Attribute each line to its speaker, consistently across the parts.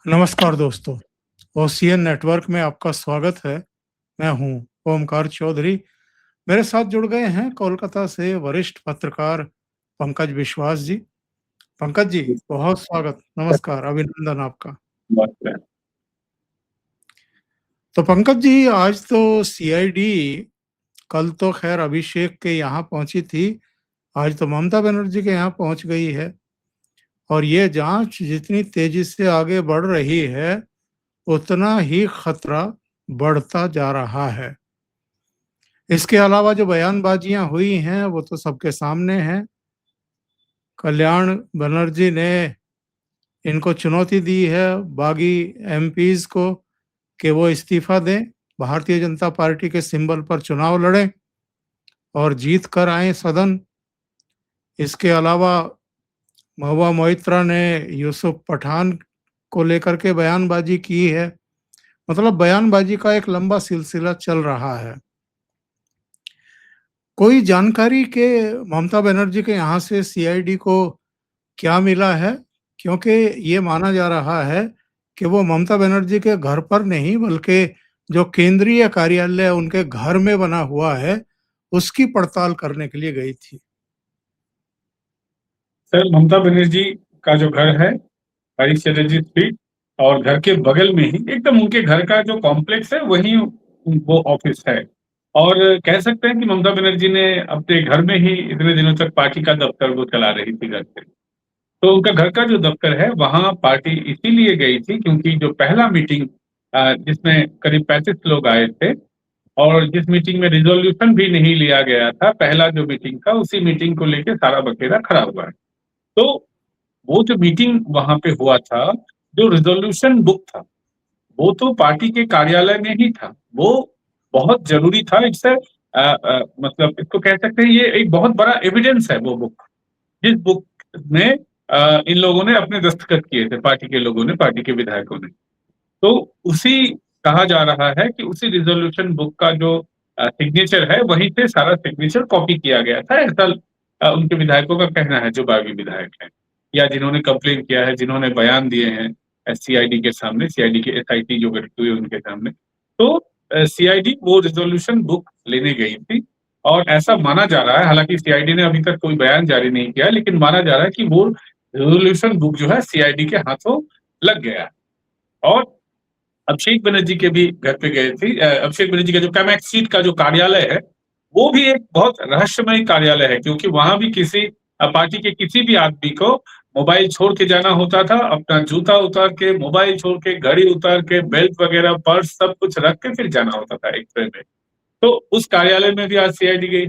Speaker 1: नमस्कार दोस्तों, ocean network में आपका स्वागत है। मैं हूं ओमकार चौधरी। मेरे साथ जुड़ गए हैं कोलकाता से वरिष्ठ पत्रकार पंकज विश्वास जी। पंकज जी, बहुत स्वागत, नमस्कार, अभिनंदन आपका। तो पंकज जी, आज तो सीआईडी, कल तो खैर अभिषेक के यहाँ पहुंची थी, आज तो ममता बनर्जी के यहाँ पहुंच गई है। और ये जांच जितनी तेजी से आगे बढ़ रही है, उतना ही खतरा बढ़ता जा रहा है। इसके अलावा जो बयानबाजियां हुई हैं वो तो सबके सामने हैं। कल्याण बनर्जी ने इनको चुनौती दी है, बागी एमपीज को, कि वो इस्तीफा दें, भारतीय जनता पार्टी के सिंबल पर चुनाव लड़ें और जीत कर आए सदन। इसके अलावा महुआ मोइत्रा ने यूसुफ पठान को लेकर के बयानबाजी की है। मतलब बयानबाजी का एक लंबा सिलसिला चल रहा है। कोई जानकारी के ममता बनर्जी के यहाँ से सीआईडी को क्या मिला है? क्योंकि ये माना जा रहा है कि वो ममता बनर्जी के घर पर नहीं, बल्कि जो केंद्रीय कार्यालय उनके घर में बना हुआ है, उसकी पड़ताल करने के लिए गई थी।
Speaker 2: सर, ममता बनर्जी का जो घर है हरीश चटर्जी स्ट्रीट, और घर के बगल में ही एकदम उनके घर का जो कॉम्प्लेक्स है वहीं वो ऑफिस है। और कह सकते हैं कि ममता बनर्जी ने अपने घर में ही इतने दिनों तक पार्टी का दफ्तर वो चला रही थी घर से। तो उनका घर का जो दफ्तर है वहां पार्टी इसीलिए गई थी क्योंकि जो पहला मीटिंग जिसमें करीब 35 लोग आए थे और जिस मीटिंग में रिजोल्यूशन भी नहीं लिया गया था, पहला जो मीटिंग था उसी मीटिंग को लेकर सारा बखेड़ा खड़ा हुआ है। तो वो जो मीटिंग वहां पे हुआ था, जो रिजोल्यूशन बुक था, वो तो पार्टी के कार्यालय में ही था। वो बहुत जरूरी था। इससे मतलब इसको कह सकते हैं, ये एक बहुत बड़ा एविडेंस है वो बुक, जिस बुक में इन लोगों ने अपने दस्तखत किए थे, पार्टी के लोगों ने, पार्टी के विधायकों ने। तो उसी कहा जा रहा है कि उसी रिजोल्यूशन बुक का जो सिग्नेचर है वहीं से सारा सिग्नेचर कॉपी किया गया था, ऐसा उनके विधायकों का कहना है, जो बागी विधायक हैं या जिन्होंने कंप्लेन किया है, जिन्होंने बयान दिए हैं सीआईडी के सामने, सीआईडी के एसआईटी जो गठित हुई उनके सामने। तो सीआईडी वो रिजोल्यूशन बुक लेने गई थी और ऐसा माना जा रहा है, हालांकि सीआईडी ने अभी तक कोई बयान जारी नहीं किया, लेकिन माना जा रहा है कि वो रिजोल्यूशन बुक जो है सीआईडी के हाथों लग गया। और अभिषेक बनर्जी के भी घर पे गए थे। अभिषेक बनर्जी का जो कैमैक्स सीट का जो कार्यालय है वो भी एक बहुत रहस्यमय कार्यालय है, क्योंकि वहां भी किसी पार्टी के किसी भी आदमी को मोबाइल छोड़ के जाना होता था, अपना जूता उतार के, मोबाइल छोड़ के, घड़ी उतार के, बेल्ट वगैरह, पर्स सब कुछ रख के फिर जाना होता था एक ट्रेन में। तो उस कार्यालय में भी आज सीआईडी गई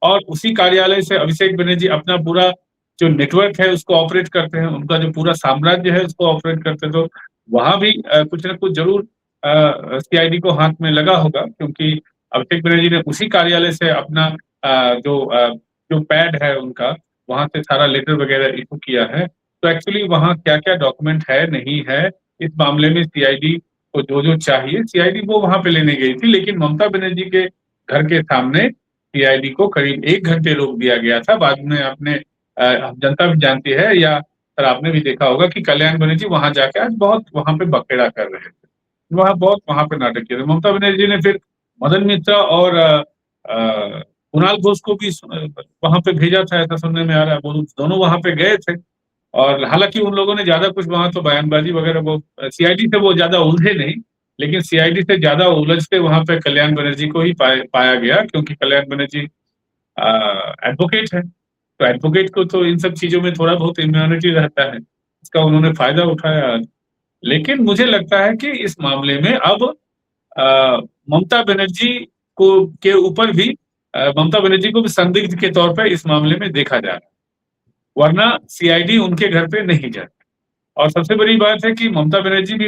Speaker 2: और उसी कार्यालय से अभिषेक बनर्जी अपना पूरा जो नेटवर्क है उसको ऑपरेट करते हैं, उनका जो पूरा साम्राज्य है उसको ऑपरेट करते हैं। तो वहां भी कुछ ना कुछ जरूर सीआईडी को हाथ में लगा होगा, क्योंकि अभिषेक बनर्जी ने उसी कार्यालय से अपना जो पैड है उनका, वहां से सारा लेटर वगैरह इशू किया है। तो एक्चुअली वहां क्या क्या डॉक्यूमेंट है नहीं है, इस मामले में सीआईडी को जो जो चाहिए सीआईडी वो वहां पे लेने गई थी, लेकिन ममता बनर्जी के घर के सामने सीआईडी को करीब 1 घंटे रोक दिया गया था। बाद में आपने जनता भी जानती है, या सर आपने भी देखा होगा कि कल्याण बनर्जी वहां जाके आज बहुत वहां पे बखेड़ा कर रहे थे, वहां बहुत वहां पे नाटक किए थे। ममता बनर्जी ने फिर मदन मित्रा और कुणाल घोष को भी वहां पे भेजा था, ऐसा सुनने में आ रहा है। वो दोनों वहां पे गए थे और हालांकि उन लोगों ने ज्यादा कुछ वहां तो बयानबाजी वगैरह, वो सीआईडी से वो ज्यादा उलझे नहीं, लेकिन सीआईडी से ज्यादा उलझते वहां पे कल्याण बनर्जी को ही पाया गया, क्योंकि कल्याण बनर्जी एडवोकेट है। तो एडवोकेट को तो इन सब चीजों में थोड़ा बहुत इम्यूनिटी रहता है, इसका उन्होंने फायदा उठाया आज। लेकिन मुझे लगता है कि इस मामले में अब ममता बनर्जी को के ऊपर भी ममता बनर्जी को भी संदिग्ध के तौर पर इस मामले में देखा जा रहा है, वरना सीआईडी उनके घर पे नहीं जाती। और सबसे बड़ी बात है कि ममता बनर्जी भी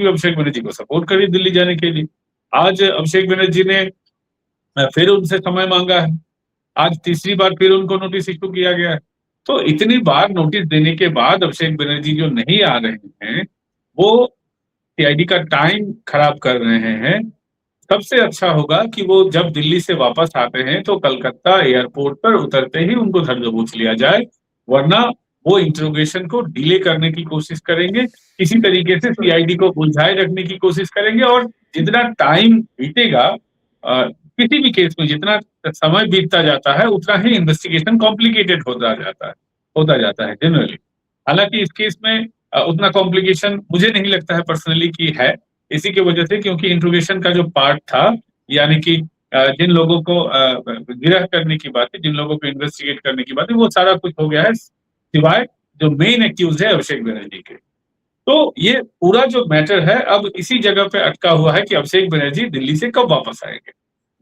Speaker 2: अभिषेक बनर्जी को सपोर्ट करी दिल्ली जाने के लिए। आज अभिषेक बनर्जी ने फिर उनसे समय मांगा है, आज तीसरी बार फिर उनको नोटिस इशू किया गया है। तो इतनी बार नोटिस देने के बाद अभिषेक बनर्जी जो नहीं आ रहे हैं, वो सीआईडी का टाइम खराब कर रहे हैं। सबसे अच्छा होगा कि वो जब दिल्ली से वापस आते हैं तो कलकत्ता एयरपोर्ट पर उतरते ही उनको धर दबोच लिया जाए, वरना वो इंट्रोगेशन को डिले करने की कोशिश करेंगे, किसी तरीके से सीआईडी को उलझाए रखने की कोशिश करेंगे और जितना टाइम बीतेगा किसी भी केस में जितना समय बीतता जाता है उतना ही इन्वेस्टिगेशन कॉम्प्लिकेटेड होता जाता है जनरली। हालांकि इस केस में उतना कॉम्प्लिकेशन मुझे नहीं लगता है पर्सनली कि है, इसी की वजह से क्योंकि इंट्रोगेशन का जो पार्ट था, यानी कि जिन लोगों को गिरह करने की बात है, जिन लोगों को इन्वेस्टिगेट करने की बात है, वो सारा कुछ हो गया है, सिवाय जो मेन एक्यूज है अभिषेक बनर्जी के। तो ये पूरा जो मैटर है अब इसी जगह पे अटका हुआ है कि अभिषेक बनर्जी दिल्ली से कब वापस आएंगे।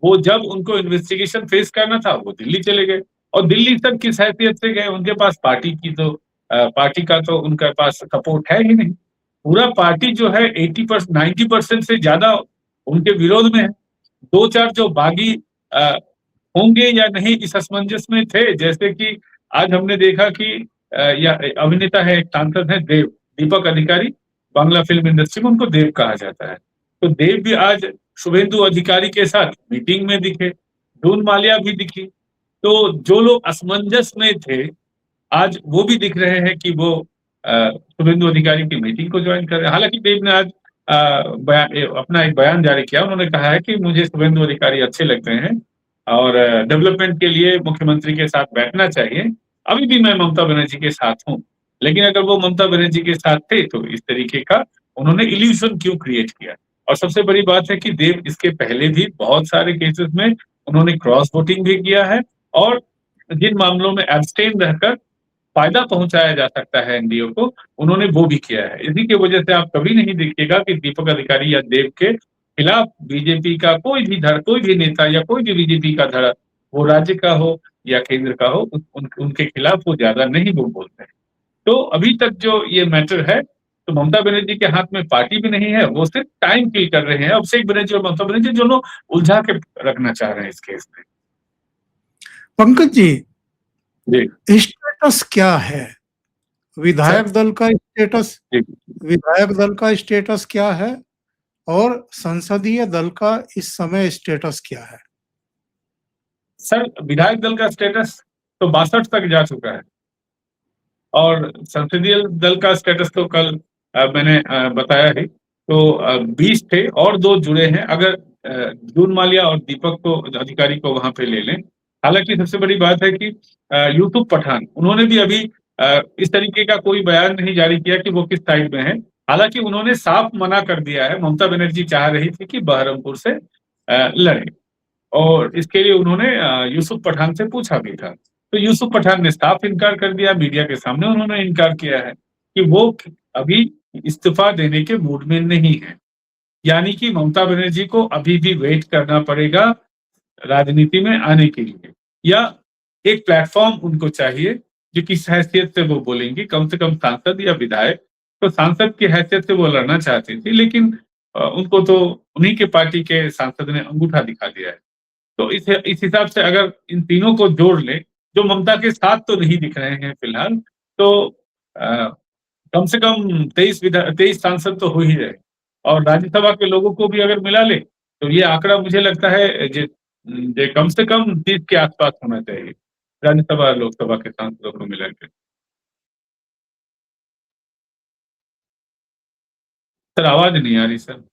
Speaker 2: वो जब उनको इन्वेस्टिगेशन फेस करना था वो दिल्ली चले गए, और दिल्ली तक किस हैसियत से गए, उनके पास पार्टी का तो उनके पास सपोर्ट है ही नहीं। पूरा पार्टी जो है 80% 90% से ज्यादा उनके विरोध में है। दो चार जो बागी होंगे या नहीं इस असमंजस में थे, जैसे कि आज हमने देखा कि या अभिनेता है, एक सांसद है देव, दीपक अधिकारी, बांग्ला फिल्म इंडस्ट्री में उनको देव कहा जाता है। तो देव भी आज शुभेंदु अधिकारी के साथ मीटिंग में दिखे, जून माल्या भी दिखी। तो जो लोग असमंजस में थे आज वो भी दिख रहे हैं कि वो शुभेंदु अधिकारी की मीटिंग को ज्वाइन कर रहे हैं। हालांकि देव ने आज अपना एक बयान जारी किया, उन्होंने कहा है कि मुझे शुभेंदु अधिकारी अच्छे लगते हैं और डेवलपमेंट के लिए मुख्यमंत्री के साथ बैठना चाहिए। अभी भी मैं ममता बनर्जी के साथ हूँ, लेकिन अगर वो ममता बनर्जी के साथ थे तो इस तरीके का उन्होंने इल्यूशन क्यों क्रिएट किया। और सबसे बड़ी बात है कि देव इसके पहले भी बहुत सारे केसेस में उन्होंने क्रॉस वोटिंग भी किया है, और जिन मामलों में एब्सटेन रहकर फायदा पहुंचाया जा सकता है एनडीए को, उन्होंने वो भी किया है। इसी की वजह से आप कभी नहीं देखिएगा कि दीपक अधिकारी या देव के खिलाफ बीजेपी का कोई भी नेता या कोई भी बीजेपी का धड़ा, वो राज्य का हो या केंद्र का हो, उनके खिलाफ वो ज्यादा नहीं वो बोलते हैं। तो अभी तक जो ये मैटर है, तो ममता बनर्जी के हाथ में पार्टी भी नहीं है, वो सिर्फ टाइम किल कर रहे हैं। अभिषेक बनर्जी और ममता बनर्जी दोनों उलझा के रखना चाह रहे हैं इस केस में।
Speaker 1: पंकज जी,
Speaker 2: जी
Speaker 1: स्टेटस क्या है? विधायक दल का स्टेटस विधायक दल का स्टेटस क्या है और संसदीय दल का इस समय स्टेटस क्या है?
Speaker 2: सर, विधायक दल का स्टेटस तो 62 तक जा चुका है, और संसदीय दल का स्टेटस तो कल मैंने बताया है। तो 20 थे और 2 जुड़े हैं, अगर जून माल्या और दीपक को अधिकारी को वहां पे ले लें। हालांकि सबसे बड़ी बात है कि यूसुफ पठान, उन्होंने भी अभी इस तरीके का कोई बयान नहीं जारी किया कि वो किस साइड में है। हालांकि उन्होंने साफ मना कर दिया है, ममता बनर्जी चाह रही थी कि बहरमपुर से लड़े, और इसके लिए उन्होंने यूसुफ पठान से पूछा भी था। तो यूसुफ पठान ने साफ इनकार कर दिया, मीडिया के सामने उन्होंने इनकार किया है कि वो अभी इस्तीफा देने के मूड में नहीं है। यानी कि ममता बनर्जी को अभी भी वेट करना पड़ेगा राजनीति में आने के लिए, या एक प्लेटफॉर्म उनको चाहिए जो किस हैसियत से वो बोलेंगी, कम से कम सांसद या विधायक। तो सांसद की हैसियत से वो लड़ना चाहती थी, लेकिन उनको तो उन्हीं के पार्टी के सांसद ने अंगूठा दिखा दिया है। तो इस हिसाब से अगर इन तीनों को जोड़ ले, जो ममता के साथ तो नहीं दिख रहे हैं फिलहाल, तो कम से कम 23 सांसद तो हो ही रहे, और राज्यसभा के लोगों को भी अगर मिला ले तो ये आंकड़ा मुझे लगता है जे कम से कम 30 के आसपास होना चाहिए, राज्यसभा लोकसभा के सांसदों को मिला के। सर, आवाज नहीं आ रही सर।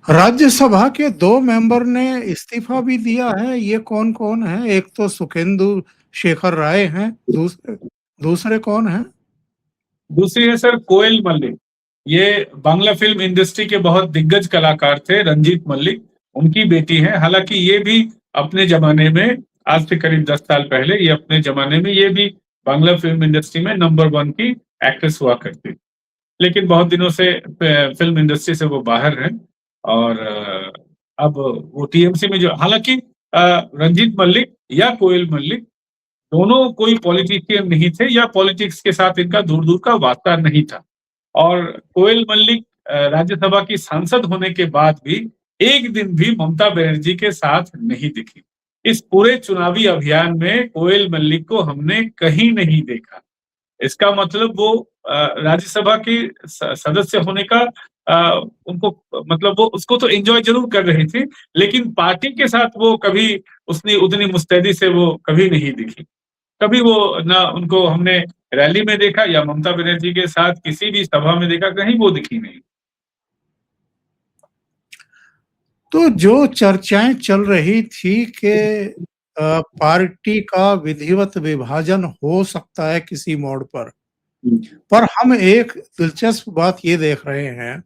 Speaker 1: राज्यसभा के 2 मेंबर ने इस्तीफा भी दिया है। ये कौन कौन है? एक तो सुखेंदु शेखर राय हैं, दूसरे कौन हैं?
Speaker 2: दूसरी है सर कोयल मल्लिक। ये बांग्ला फिल्म इंडस्ट्री के बहुत दिग्गज कलाकार थे, रंजीत मल्लिक, उनकी बेटी है। हालांकि ये भी अपने जमाने में, आज से करीब 10 साल पहले, ये अपने जमाने में ये भी बांग्ला फिल्म इंडस्ट्री में नंबर 1 की एक्ट्रेस हुआ करती, लेकिन बहुत दिनों से फिल्म इंडस्ट्री से वो बाहर हैं, और अब वो टीएमसी में जो, हालांकि रंजीत मल्लिक या कोयल मल्लिक दोनों कोई पॉलिटिशियन नहीं थे, या पॉलिटिक्स के साथ इनका दूर दूर का वास्ता नहीं था। और कोयल मल्लिक राज्यसभा की सांसद होने के बाद भी एक दिन भी ममता बनर्जी के साथ नहीं दिखी। इस पूरे चुनावी अभियान में कोयल मल्लिक को हमने कहीं नहीं देखा। इसका मतलब वो राज्यसभा की सदस्य होने का उनको मतलब वो उसको तो एन्जॉय ज़रूर कर रही थी, लेकिन पार्टी के साथ वो कभी उसने उतनी मुस्तैदी से वो कभी नहीं दिखी। कभी वो ना उनको हमने रैली में देखा या ममता बनर्जी के साथ किसी भी सभा में देखा, कहीं वो दिखी नहीं।
Speaker 1: तो जो चर्चाएँ चल रही थी कि पार्टी का विधिवत विभाजन हो सकता है किसी मोड़ पर हम एक दिलचस्प बात ये देख रहे हैं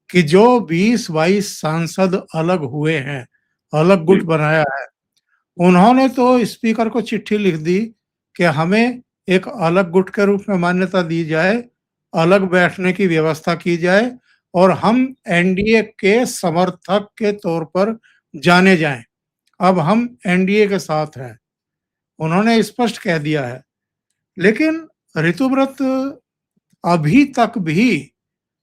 Speaker 1: कि जो 20-22 सांसद अलग हुए हैं, अलग
Speaker 2: जी,
Speaker 1: गुट बनाया है, उन्होंने तो स्पीकर को चिट्ठी लिख दी कि हमें एक अलग गुट के रूप में मान्यता दी जाए, अलग बैठने की व्यवस्था की जाए और हम एनडीए के समर्थक के तौर पर जाने जाएँ। अब हम एनडीए के साथ हैं। उन्होंने स्पष्ट कह दिया है। लेकिन ऋतुव्रत अभी तक भी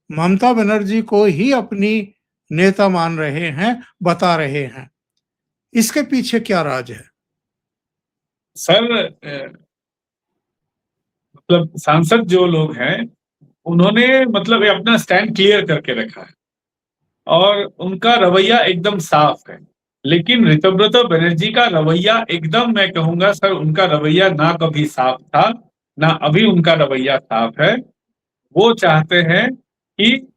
Speaker 1: ममता बनर्जी को ही अपनी नेता मान रहे हैं, बता रहे हैं। इसके पीछे क्या राज है?
Speaker 2: सर मतलब सांसद जो लोग हैं, उन्होंने मतलब ये अपना स्टैंड क्लियर करके रखा है और उनका रवैया एकदम साफ है। लेकिन ऋतुव्रत बनर्जी का रवैया एकदम मैं कहूँगा सर उनका रवैया ना कभी साफ था, ना अभी उनका रवैया साफ है। वो चाहते हैं कि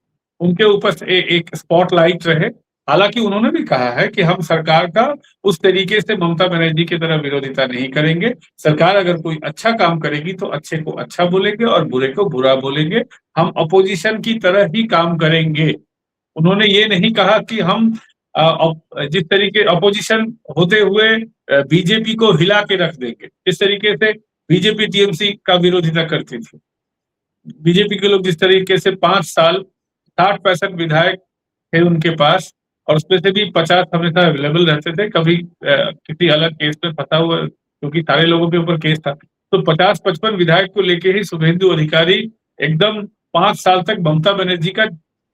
Speaker 2: उनके ऊपर से एक स्पॉटलाइट रहे। हालाँकि उन्होंने भी कहा है कि हम सरकार का उस तरीके से ममता बनर्जी की तरह विरोधिता नहीं करेंगे। सरकार अगर कोई अच्छा काम करेगी तो अच्छे को अच्छा बोलेंगे और बुरे को बुरा बोलेंगे। हम अपोज़िशन की तरह ही काम करेंगे। उन्होंने ये नहीं कहा कि हम जिस तरीके अपोज़िशन होते हुए बीजेपी को हिला के रख देंगे। जिस तरीके से बीजेपी टीएमसी का विरोधिता करती थी। बीजेपी के लोग जिस तरीके से 5 साल 60-65 विधायक थे उनके पास और उसमें से भी 50 हमेशा अवेलेबल रहते थे, कभी किसी अलग केस में फँसा हुआ क्योंकि सारे लोगों के ऊपर केस था। तो 50-55 विधायक को लेके ही शुभेंदु अधिकारी एकदम 5 साल तक ममता बनर्जी का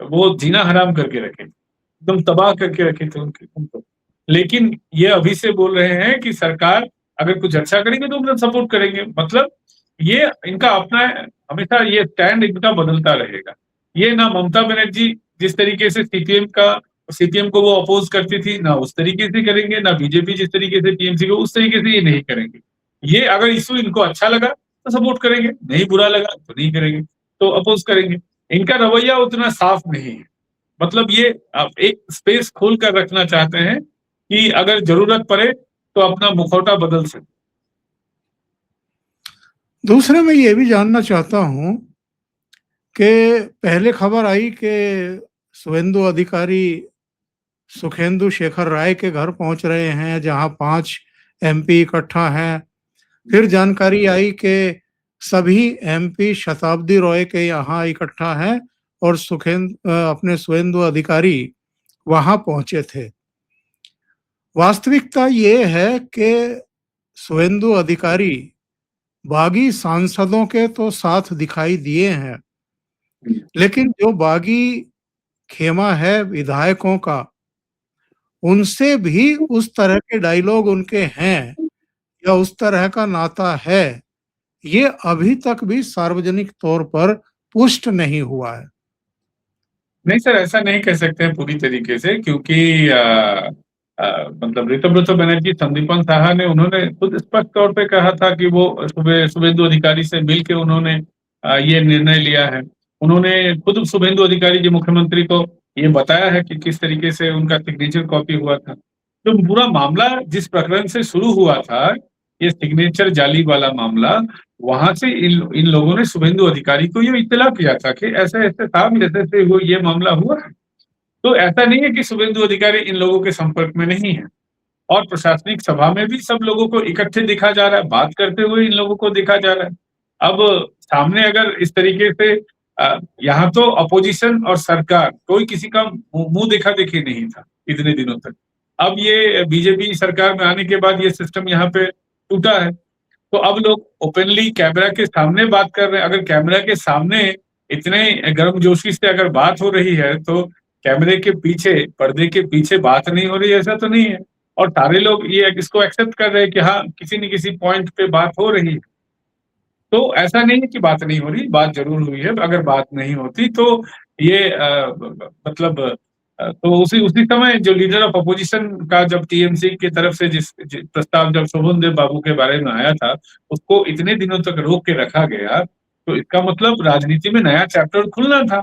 Speaker 2: वो जीना हराम करके रखे, एकदम तबाह करके रखे थे उनको। लेकिन ये अभी से बोल रहे हैं कि सरकार अगर कुछ अच्छा करेंगे तो उनका सपोर्ट करेंगे। मतलब ये इनका अपना हमेशा ये स्टैंड इनका बदलता रहेगा। ये ना ममता बनर्जी जिस तरीके से सीपीएम को वो अपोज करती थी, ना उस तरीके से करेंगे, ना बीजेपी जिस तरीके से टीएमसी को उस तरीके से ये नहीं करेंगे। ये अगर इश्यू इनको अच्छा लगा तो सपोर्ट करेंगे, नहीं बुरा लगा तो नहीं करेंगे, तो अपोज करेंगे। इनका रवैया उतना साफ नहीं है। मतलब ये एक स्पेस खोल कर रखना चाहते हैं कि अगर जरूरत पड़े तो अपना मुखौटा बदल सकते।
Speaker 1: दूसरे मैं ये भी जानना चाहता हूँ कि पहले खबर आई कि शुभेंदु अधिकारी सुखेंदु शेखर राय के घर पहुंच रहे हैं, जहां 5 एमपी इकट्ठा हैं। फिर जानकारी आई कि सभी एमपी शताब्दी रॉय के यहाँ इकट्ठा हैं और अपने शुभेंदु अधिकारी वहां पहुंचे थे। वास्तविकता ये है कि शुभेंदु अधिकारी बागी सांसदों के तो साथ दिखाई दिए हैं, लेकिन जो बागी खेमा है विधायकों का, उनसे भी उस तरह के डायलॉग उनके हैं या उस तरह का नाता है, ये अभी तक भी सार्वजनिक तौर पर पुष्ट नहीं हुआ है।
Speaker 2: नहीं सर, ऐसा नहीं कह सकते हैं पूरी तरीके से क्योंकि मतलब ऋतुव्रत बनर्जी, संदीपन साहा ने उन्होंने खुद स्पष्ट तौर पे कहा था कि वो शुभेंदु अधिकारी से मिलके उन्होंने ये निर्णय लिया है। उन्होंने खुद शुभेंदु अधिकारी जी मुख्यमंत्री को ये बताया है कि किस तरीके से उनका सिग्नेचर कॉपी हुआ था। तो पूरा मामला जिस प्रकरण से शुरू हुआ था, ये सिग्नेचर जाली वाला मामला, वहां से इन लोगों ने शुभेंदु अधिकारी को ये इत्तला किया था कि ऐसे-ऐसे साहब ऐसे-ऐसे वो ये मामला हुआ है। तो ऐसा नहीं है कि शुभेंदु अधिकारी इन लोगों के संपर्क में नहीं है और प्रशासनिक सभा में भी सब लोगों को इकट्ठे देखा जा रहा है, बात करते हुए इन लोगों को देखा जा रहा है। अब सामने अगर इस तरीके से यहाँ तो अपोजिशन और सरकार कोई किसी का मुँह देखा-देखी नहीं था इतने दिनों तक। अब ये बीजेपी सरकार में आने के बाद ये सिस्टम यहाँ पे टूटा है। तो अब लोग ओपनली कैमरा के सामने बात कर रहे हैं। अगर कैमरा के सामने इतने गर्मजोशी से अगर बात हो रही है, तो कैमरे के पीछे, पर्दे के पीछे बात नहीं हो रही है, ऐसा तो नहीं है। और सारे लोग ये इसको एक्सेप्ट कर रहे हैं कि हाँ, किसी न किसी पॉइंट पे बात हो रही है। तो ऐसा नहीं है कि बात नहीं हो रही, बात ज़रूर हुई है। अगर बात नहीं होती तो ये मतलब तो उसी उसी समय जो लीडर ऑफ अपोजिशन का जब टीएमसी की तरफ से जिस प्रस्ताव जब शोभन देव बाबू के बारे में आया था, उसको इतने दिनों तक रोक के रखा गया, तो इसका मतलब राजनीति में नया चैप्टर खुलना था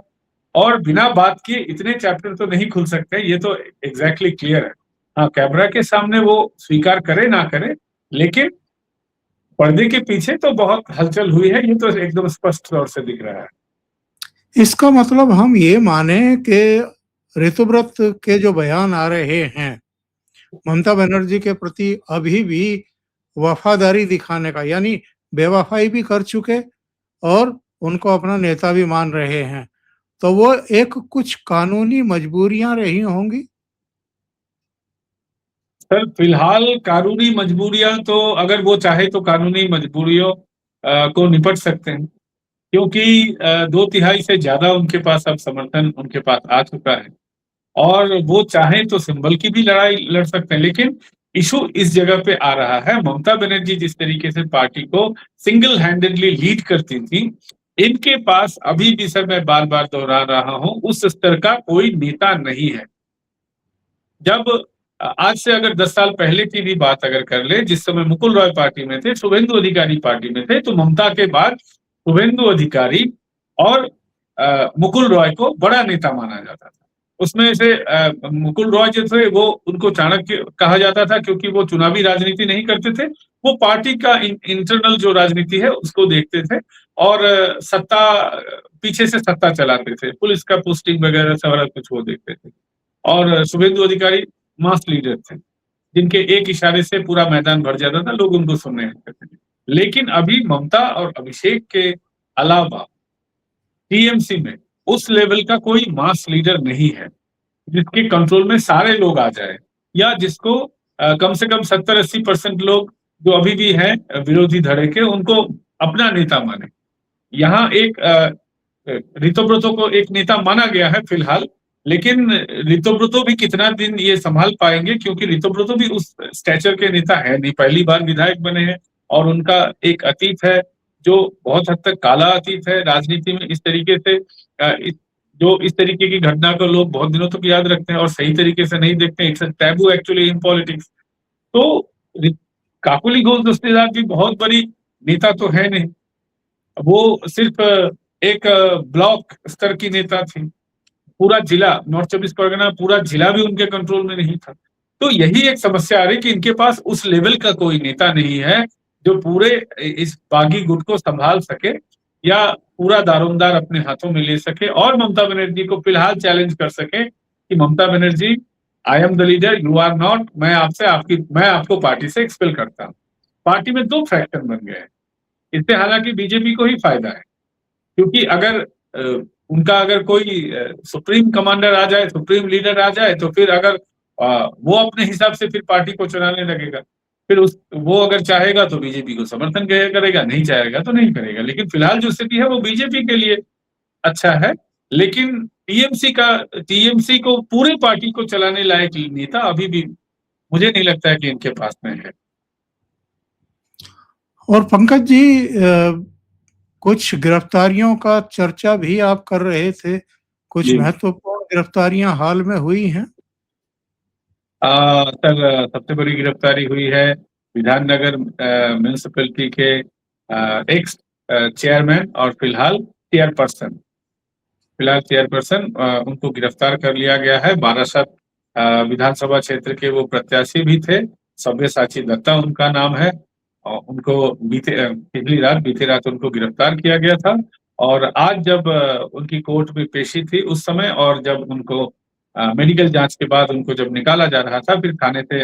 Speaker 2: और बिना बात किए इतने चैप्टर तो नहीं खुल सकते, ये तो एग्जैक्टली क्लियर है। हाँ, कैमरा के सामने वो स्वीकार करे ना करे, लेकिन पर्दे के पीछे तो बहुत हलचल हुई है, ये तो एकदम स्पष्ट तौर से दिख रहा है।
Speaker 1: इसका मतलब हम ये माने कि ऋतुव्रत के जो बयान आ रहे हैं ममता बनर्जी के प्रति अभी भी वफादारी दिखाने का, यानी बेवफाई भी कर चुके और उनको अपना नेता भी मान रहे हैं, तो वो एक कुछ कानूनी मजबूरियां रही होंगी।
Speaker 2: सर फिलहाल कानूनी मजबूरियां तो अगर वो चाहे तो कानूनी मजबूरियों को निपट सकते हैं, क्योंकि 2/3 से ज्यादा उनके पास अब समर्थन उनके पास आ चुका है और वो चाहे तो सिंबल की भी लड़ाई लड़ सकते हैं। लेकिन इशू इस जगह पे आ रहा है, ममता बनर्जी जिस तरीके से पार्टी को सिंगल हैंडेडली लीड करती थी, इनके पास अभी भी, सर मैं बार बार दोहरा रहा हूं, उस स्तर का कोई नेता नहीं है। जब आज से अगर 10 साल पहले की भी बात अगर कर ले, जिस समय मुकुल रॉय पार्टी में थे, शुभेंदु अधिकारी पार्टी में थे, तो ममता के बाद शुभेंदु अधिकारी और मुकुल रॉय को बड़ा नेता माना जाता था। उसमें से मुकुल रॉय जो थे वो उनको चाणक्य कहा जाता था, क्योंकि वो चुनावी राजनीति नहीं करते थे, वो पार्टी का इंटरनल जो राजनीति है उसको देखते थे और सत्ता पीछे से सत्ता चलाते थे, पुलिस का पोस्टिंग वगैरह सारा कुछ वो देखते थे। और शुभेंदु अधिकारी मास लीडर थे, जिनके एक इशारे से पूरा मैदान भर जाता था, लोग उनको सुनने लगते थे। लेकिन अभी ममता और अभिषेक के अलावा टीएमसी में उस लेवल का कोई मास लीडर नहीं है जिसके कंट्रोल में सारे लोग आ जाए, या जिसको कम से कम 70-80% लोग जो अभी भी हैं विरोधी धड़े के, उनको अपना नेता माने। यहाँ एक रितोब्रतो को एक नेता माना गया है फिलहाल, लेकिन रितोब्रतो भी कितना दिन ये संभाल पाएंगे, क्योंकि रितोब्रतो भी उस स्टैचर के नेता है नहीं, पहली बार विधायक बने हैं और उनका एक अतीत है जो बहुत हद तक काला अतीत है राजनीति में। इस तरीके से इस तरीके की घटना को लोग बहुत दिनों तक याद रखते हैं और सही तरीके से नहीं देखते हैं। It's taboo actually in politics. तो काकुली घोष दस्तेदार भी बहुत बड़ी नेता तो है नहीं, वो सिर्फ एक ब्लॉक स्तर की नेता थी। पूरा जिला नॉर्थ 24 परगना, पूरा जिला भी उनके कंट्रोल में नहीं था। तो यही एक समस्या आ रही कि इनके पास उस लेवल का कोई नेता नहीं है जो पूरे इस बागी गुट को संभाल सके या पूरा दारोमदार अपने हाथों में ले सके और ममता बनर्जी को फिलहाल चैलेंज कर सके कि Mamata Banerjee, I am the leader, you are not, मैं आपको पार्टी से एक्सपेल करता हूं। पार्टी में 2 फ्रैक्शन बन गए हैं। इससे हालांकि बीजेपी को ही फायदा है, क्योंकि अगर उनका अगर कोई सुप्रीम कमांडर आ जाए, सुप्रीम लीडर आ जाए, तो फिर अगर वो अपने हिसाब से फिर पार्टी को चलाने लगेगा, फिर वो अगर चाहेगा तो बीजेपी को समर्थन करेगा, नहीं चाहेगा तो नहीं करेगा। लेकिन फिलहाल जो स्थिति है वो बीजेपी के लिए अच्छा है, लेकिन टीएमसी को पूरी पार्टी को चलाने लायक नेता अभी भी मुझे नहीं लगता है कि इनके पास में है।
Speaker 1: और पंकज जी, कुछ गिरफ्तारियों का चर्चा भी आप कर रहे थे, कुछ महत्वपूर्ण गिरफ्तारियां हाल में हुई हैं।
Speaker 2: सर सबसे बड़ी गिरफ्तारी हुई है विधाननगर म्यूनिसिपैलिटी के एक्स चेयरमैन और फिलहाल चेयरपर्सन उनको गिरफ्तार कर लिया गया है। बारासात विधानसभा क्षेत्र के वो प्रत्याशी भी थे, सव्यसाची दत्ता उनका नाम है। और उनको बीती रात उनको गिरफ्तार किया गया था और आज जब उनकी कोर्ट में पेशी थी उस समय, और जब उनको मेडिकल जांच के बाद उनको जब निकाला जा रहा था फिर थाने से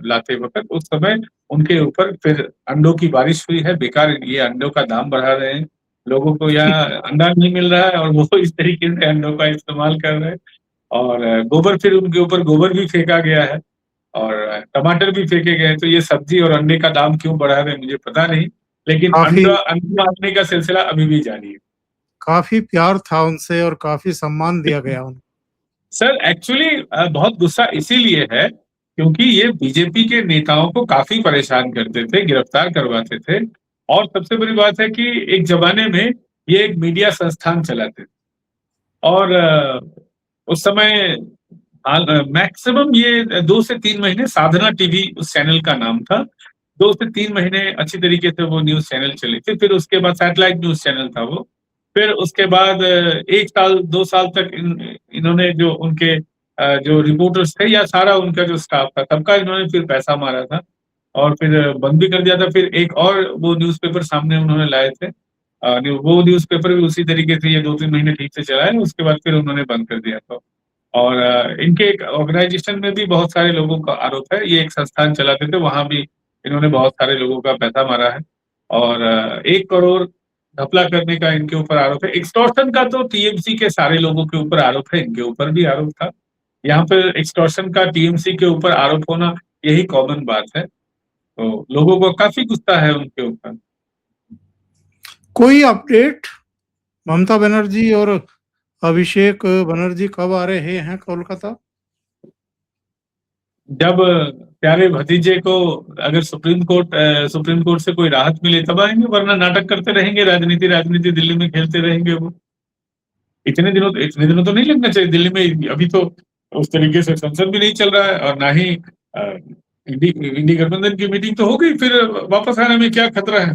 Speaker 2: लाते वक्त, उस समय उनके ऊपर फिर अंडों की बारिश हुई है। बेकार ये अंडों का दाम बढ़ा रहे हैं, लोगों को यहाँ अंडा नहीं मिल रहा है और वो इस तरीके से अंडों का इस्तेमाल कर रहे हैं। और गोबर, फिर उनके ऊपर गोबर भी फेंका गया है और टमाटर भी फेंके गए। तो ये सब्जी और अंडे का दाम क्यों बढ़ा रहे हैं मुझे पता नहीं, लेकिन अंडा मारने का सिलसिला अभी भी जारी है।
Speaker 1: काफी प्यार था उनसे और काफी सम्मान दिया गया उनको।
Speaker 2: सर एक्चुअली बहुत गुस्सा इसीलिए है क्योंकि ये बीजेपी के नेताओं को काफी परेशान करते थे, गिरफ्तार करवाते थे। और सबसे बड़ी बात है कि एक जमाने में ये एक मीडिया संस्थान चलाते थे और उस समय मैक्सिमम ये 2 से 3 महीने साधना टीवी उस चैनल का नाम था। 2 से 3 महीने अच्छी तरीके से वो न्यूज़ चैनल चली थी। फिर उसके बाद सैटेलाइट न्यूज़ चैनल था वो। फिर उसके बाद 1 साल 2 साल तक इन्होंने जो उनके जो रिपोर्टर्स थे या सारा उनका जो स्टाफ था, सबका इन्होंने फिर पैसा मारा था और फिर बंद भी कर दिया था। फिर एक और वो न्यूज़पेपर सामने उन्होंने लाए थे। वो न्यूज़पेपर भी उसी तरीके से ये 2-3 महीने ठीक से चला है, उसके बाद फिर उन्होंने बंद कर दिया था। और इनके एक ऑर्गेनाइजेशन में भी बहुत सारे लोगों का आरोप है। ये एक संस्थान चलाते थे, वहाँ भी इन्होंने बहुत सारे लोगों का पैसा मारा है और 1 करोड़ घपला करने का इनके ऊपर आरोप है। एक्सटॉर्शन का तो टीएमसी के सारे लोगों के ऊपर आरोप है, इनके ऊपर भी आरोप था। यहाँ पे एक्सटॉर्शन का टीएमसी के ऊपर आरोप होना यही कॉमन बात है। तो लोगों को काफ़ी गुस्सा है उनके ऊपर।
Speaker 1: कोई अपडेट? ममता बनर्जी और अभिषेक बनर्जी कब आ रहे हैं कोलकाता?
Speaker 2: जब प्यारे भतीजे को अगर सुप्रीम कोर्ट से कोई राहत मिले तब आएंगे, वरना नाटक करते रहेंगे, राजनीति दिल्ली में खेलते रहेंगे वो। इतने दिनों तो नहीं लगना चाहिए दिल्ली में। अभी तो उस तरीके से संसद भी नहीं चल रहा है और ना ही इंडी गठबंधन की मीटिंग तो हो गई, फिर वापस आने में क्या खतरा है।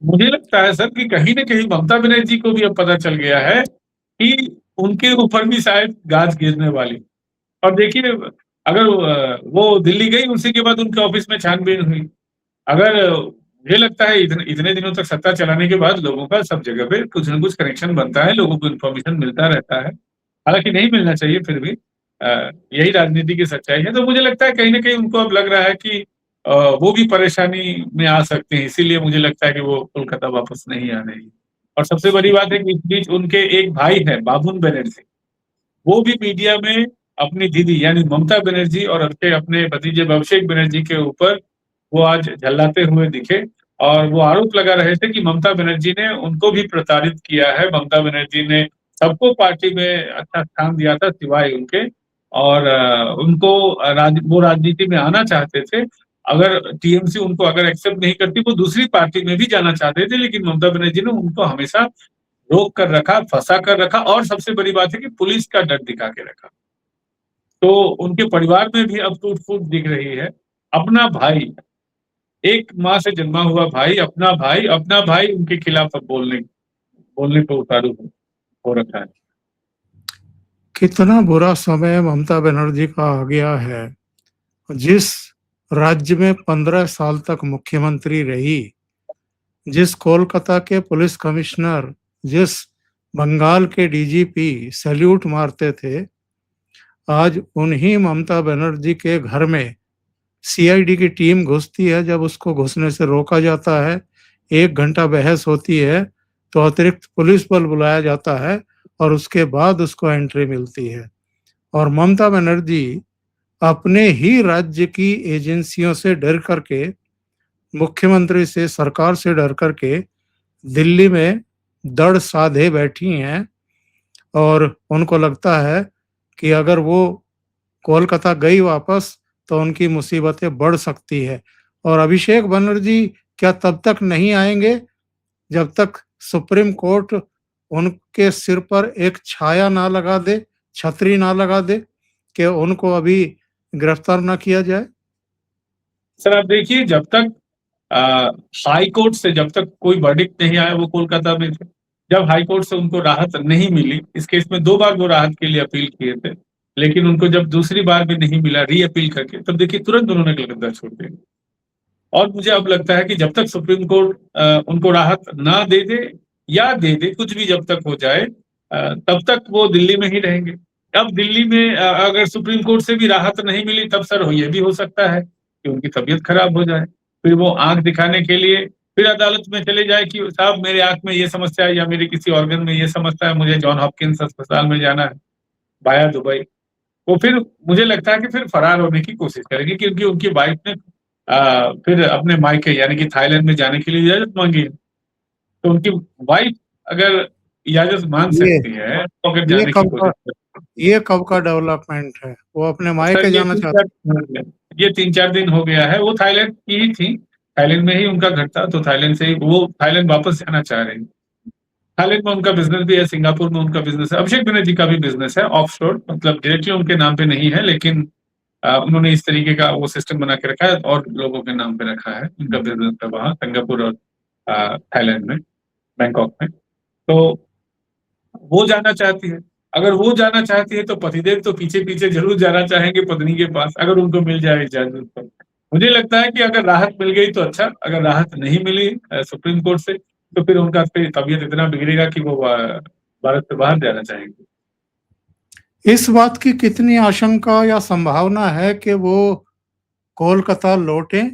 Speaker 2: मुझे लगता है सर कि कहीं ना कहीं ममता बनर्जी को भी अब पता चल गया है कि उनके ऊपर भी शायद गाज गिरने वाली। और देखिए, अगर वो दिल्ली गई, उसी के बाद उनके ऑफिस में छानबीन हुई। अगर मुझे लगता है इतने दिनों तक सत्ता चलाने के बाद लोगों का सब जगह पे कुछ न कुछ कनेक्शन बनता है, लोगों को इन्फॉर्मेशन मिलता रहता है। हालांकि नहीं मिलना चाहिए, फिर भी यही राजनीति की सच्चाई है। तो मुझे लगता है कहीं ना कहीं उनको अब लग रहा है कि वो भी परेशानी में आ सकते हैं, इसीलिए मुझे लगता है कि वो कोलकाता वापस नहीं आ रही। और सबसे बड़ी बात है कि इस बीच उनके एक भाई है बाबुन बनर्जी, वो भी मीडिया में अपनी दीदी यानी ममता बनर्जी और उनके अपने भतीजे अभिषेक बनर्जी के ऊपर वो आज झल्लाते हुए दिखे और वो आरोप लगा रहे थे कि ममता बनर्जी ने उनको भी प्रताड़ित किया है। ममता बनर्जी ने सबको पार्टी में अच्छा स्थान दिया था सिवाय उनके, और उनको वो राजनीति में आना चाहते थे। अगर टीएमसी उनको अगर एक्सेप्ट नहीं करती, वो दूसरी पार्टी में भी जाना चाहते थे, लेकिन ममता बनर्जी ने उनको हमेशा रोक कर रखा, फंसा कर रखा और सबसे बड़ी बात है कि पुलिस का डर दिखा के रखा। तो उनके परिवार में भी अब टूट-फूट दिख रही है। अपना भाई, एक माँ से जन्मा हुआ भाई, अपना भाई उनके खिलाफ अब बोलने बोलने पे उतारू हो रखा है।
Speaker 1: कितना बुरा समय ममता बनर्जी का आ गया है। जिस राज्य में 15 साल तक मुख्यमंत्री रही, जिस कोलकाता के पुलिस कमिश्नर, जिस बंगाल के डीजीपी सैल्यूट मारते थे, आज उन्हीं ममता बनर्जी के घर में सीआईडी की टीम घुसती है। जब उसको घुसने से रोका जाता है, 1 घंटा बहस होती है, तो अतिरिक्त पुलिस बल बुलाया जाता है और उसके बाद उसको एंट्री मिलती है। और ममता बनर्जी अपने ही राज्य की एजेंसियों से डर करके, मुख्यमंत्री से, सरकार से डर करके दिल्ली में दड़ साधे बैठी हैं और उनको लगता है कि अगर वो कोलकाता गई वापस तो उनकी मुसीबतें बढ़ सकती है। और अभिषेक बनर्जी क्या तब तक नहीं आएंगे जब तक सुप्रीम कोर्ट उनके सिर पर एक छाया ना लगा दे, छतरी ना लगा दे कि उनको अभी गिरफ्तार ना किया जाए?
Speaker 2: सर आप देखिए, जब तक अ, हाई कोर्ट से जब तक कोई वर्डिक्ट नहीं आया, वो कोलकाता में थे। जब हाई कोर्ट से उनको राहत नहीं मिली, इस केस में 2 बार वो राहत के लिए अपील किए थे, लेकिन उनको जब दूसरी बार भी नहीं मिला री अपील करके, तब देखिए तुरंत उन्होंने कलकत्ता छोड़ दिया। और मुझे अब लगता है कि जब तक सुप्रीम कोर्ट उनको राहत ना दे दे या दे दे, कुछ भी जब तक हो जाए, तब तक वो दिल्ली में ही रहेंगे। अब दिल्ली में अगर सुप्रीम कोर्ट से भी राहत नहीं मिली, तब सर ये भी हो सकता है कि उनकी तबीयत खराब हो जाए। फिर वो आंख दिखाने के लिए फिर अदालत में चले जाए कि साहब मेरे आंख में ये समस्या है या मेरे किसी ऑर्गन में ये समस्या है, मुझे जॉन हॉपकिंस अस्पताल में जाना है वाया दुबई। वो फिर मुझे लगता है कि फिर फरार होने की कोशिश करेंगे, क्योंकि उनकी वाइफ ने फिर अपने मायके यानी कि थाईलैंड में जाने के लिए इजाजत मांगी है। तो उनकी वाइफ अगर इजाजत मांग
Speaker 1: ये
Speaker 2: सकती है, तो अगर
Speaker 1: ये
Speaker 2: जाने की
Speaker 1: कब का
Speaker 2: कोशिश करती
Speaker 1: ये कब का डेवलपमेंट है? वो अपने
Speaker 2: है। सर
Speaker 1: मायके जाना चाहते?
Speaker 2: ये 3-4 दिन हो गया है। वो थाईलैंड की ही थी, थाईलैंड में ही उनका घर था, तो थाईलैंड से ही वो थाईलैंड वापस जाना चाह रही हैं। थाईलैंड में उनका बिज़नेस भी है, सिंगापुर में उनका बिज़नेस है। अभिषेक बनर्जी का भी बिज़नेस है ऑफशोर, मतलब डायरेक्टली उनके नाम पे नहीं है, लेकिन उन्होंने इस तरीके का वो सिस्टम बना के रखा है और लोगों के नाम पे रखा है। उनका बिज़नेस है वहाँ सिंगापुर और थाईलैंड में, बैंकॉक में। तो वो जाना चाहती है। अगर वो जाना चाहती है तो पतिदेव तो पीछे-पीछे ज़रूर जाना चाहेंगे पत्नी के पास, अगर उनको मिल जाए इजाज़त तो। मुझे लगता है कि अगर राहत मिल गई तो अच्छा, अगर राहत नहीं मिली सुप्रीम कोर्ट से, तो फिर उनका फिर तबीयत इतना बिगड़ेगा कि वो भारत से बाहर जाना चाहेंगे।
Speaker 1: इस बात की कितनी आशंका या संभावना है कि वो कोलकाता लौटें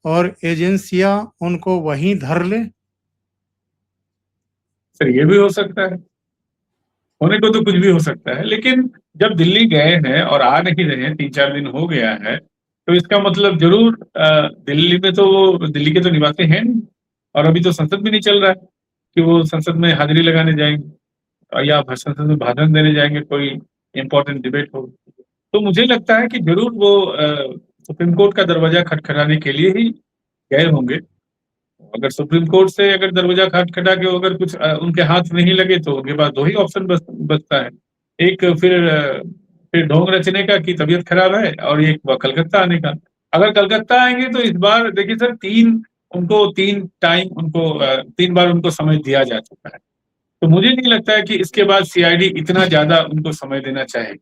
Speaker 1: और एजेंसियां उनको वहीं धर लें?
Speaker 2: सर ये भी हो सकता है। होने को तो कुछ भी हो सकता है, लेकिन जब दिल्ली गए हैं और आ नहीं रहे हैं, 3-4 दिन हो गया है, तो इसका मतलब ज़रूर दिल्ली में तो वो दिल्ली के तो निवासी हैं नहीं और अभी तो संसद भी नहीं चल रहा है कि वो संसद में हाज़िरी लगाने जाएँगे या संसद में भाषण देने जाएँगे, कोई इम्पोर्टेंट डिबेट हो। तो मुझे लगता है कि ज़रूर वो सुप्रीम कोर्ट का दरवाज़ा खटखटाने के लिए ही गए होंगे। अगर सुप्रीम कोर्ट से अगर दरवाजा खटखटा के अगर कुछ उनके हाथ नहीं लगे तो उनके पास 2 ही ऑप्शन बचता है। एक फिर ढोंग रचने का कि तबीयत खराब है और एक कलकत्ता आने का। अगर कलकत्ता आएँगे तो इस बार देखिए सर 3 बार उनको समय दिया जा चुका है। तो मुझे नहीं लगता है कि इसके बाद सीआईडी इतना ज़्यादा उनको समय देना चाहेगी।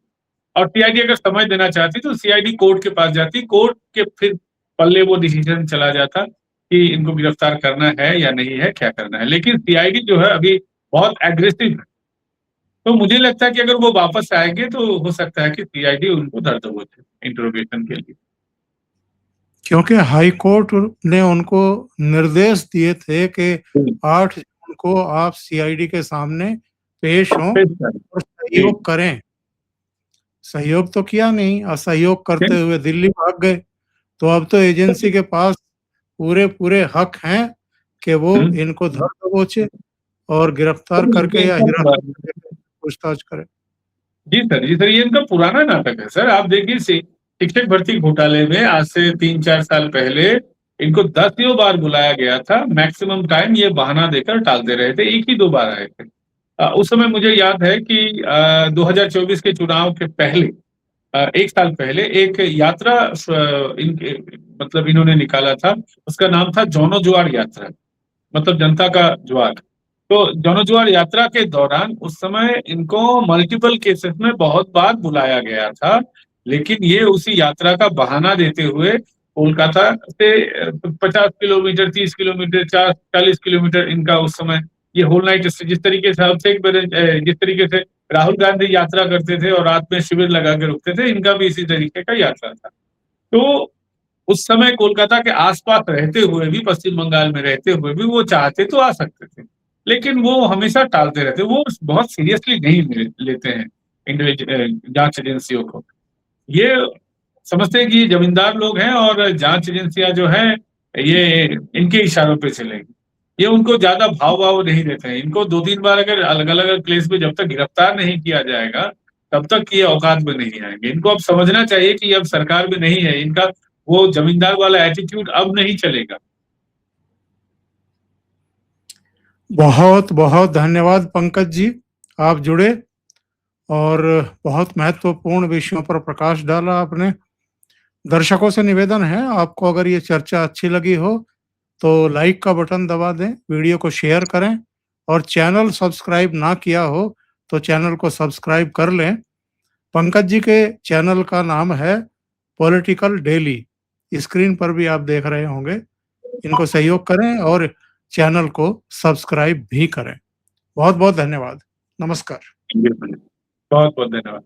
Speaker 2: और सीआईडी अगर समय देना चाहती तो सीआईडी कोर्ट के पास जाती, कोर्ट के फिर पल्ले वो डिसीजन चला जाता कि इनको गिरफ्तार करना है या नहीं है, क्या करना है। लेकिन सीआईडी जो है अभी बहुत एग्रेसिव है, तो मुझे लगता है कि अगर वो वापस आएँगे तो हो सकता है कि सीआईडी उनको धर दबोचे इंटरोगेशन के लिए।
Speaker 1: क्योंकि हाई कोर्ट ने उनको निर्देश दिए थे कि
Speaker 2: हुँ,
Speaker 1: 8 जून को आप सीआईडी के सामने पेश हों
Speaker 2: फिर सर
Speaker 1: और
Speaker 2: जी,
Speaker 1: सहयोग करें। सहयोग तो किया नहीं, असहयोग करते
Speaker 2: फिर
Speaker 1: हुए दिल्ली भाग गए। तो अब तो एजेंसी के पास पूरे-पूरे हक हैं कि वो
Speaker 2: हुँ,
Speaker 1: इनको धर दबोचे और गिरफ्तार
Speaker 2: तो
Speaker 1: करके
Speaker 2: ये
Speaker 1: या
Speaker 2: सब
Speaker 1: हिरासत में लेके पूछताछ करे।
Speaker 2: जी सर, ये इनका पुराना नाटक है सर। आप देखिए शिक्षक भर्ती घोटाले में आज से 3-4 साल पहले इनको दसियों बार बुलाया गया था, मैक्सिमम टाइम ये बहाना देकर टालते रहे थे, 1 ही 2 बार आए थे। उस समय मुझे याद है कि 2024 के चुनाव के पहले 1 साल पहले एक यात्रा इनके मतलब इन्होंने निकाला था, उसका नाम था जौनो जुआर यात्रा। मतलब जनता का ज्वार। तो जौनो ज्वार यात्रा के दौरान उस समय इनको मल्टीपल केसेस में बहुत बार बुलाया गया था, लेकिन ये उसी यात्रा का बहाना देते हुए कोलकाता से 50 किलोमीटर, 30 किलोमीटर, 40 किलोमीटर इनका उस समय ये होल नाइट स्टे जिस तरीके से जिस तरीके से राहुल गांधी यात्रा करते थे और रात में शिविर लगा के रुकते थे, इनका भी इसी तरीके का यात्रा था। तो उस समय कोलकाता के आस-पास रहते हुए भी, पश्चिम बंगाल में रहते हुए भी वो चाहते तो आ सकते थे। लेकिन वो हमेशा टालते रहते, वो बहुत सीरियसली नहीं लेते हैं जाँच एजेंसियों को। ये समझते हैं कि ये ज़मींदार लोग हैं और जाँच एजेंसियाँ जो हैं, ये इनके इशारों पे चलेंगी। ये उनको ज़्यादा भाव-वाव नहीं देते हैं। इनको 2-3 बार अगर अलग-अलग प्लेस में जब तक गिरफ्तार नहीं किया जाएगा, तब तक ये औकात में नहीं आएँगे। इनको अब समझना चाहिए कि ये अब सरकार में नहीं है, इनका वो ज़मींदार वाला एटीट्यूड अब नहीं चलेगा।
Speaker 1: बहुत-बहुत धन्यवाद पंकज जी, आप जुड़े और बहुत महत्वपूर्ण विषयों पर प्रकाश डाला आपने। दर्शकों से निवेदन है, आपको अगर ये चर्चा अच्छी लगी हो, तो लाइक का बटन दबा दें, वीडियो को शेयर करें और चैनल सब्सक्राइब ना किया हो, तो चैनल को सब्सक्राइब कर लें। पंकज जी के चैनल का नाम है पॉलिटिकल डेली, स्क्रीन पर भी आप देख रहे होंगे। इनको सहयोग करें और चैनल को सब्सक्राइब भी करें। बहुत-बहुत धन्यवाद। नमस्कार।
Speaker 2: बिल्कुल। बहुत-बहुत धन्यवाद।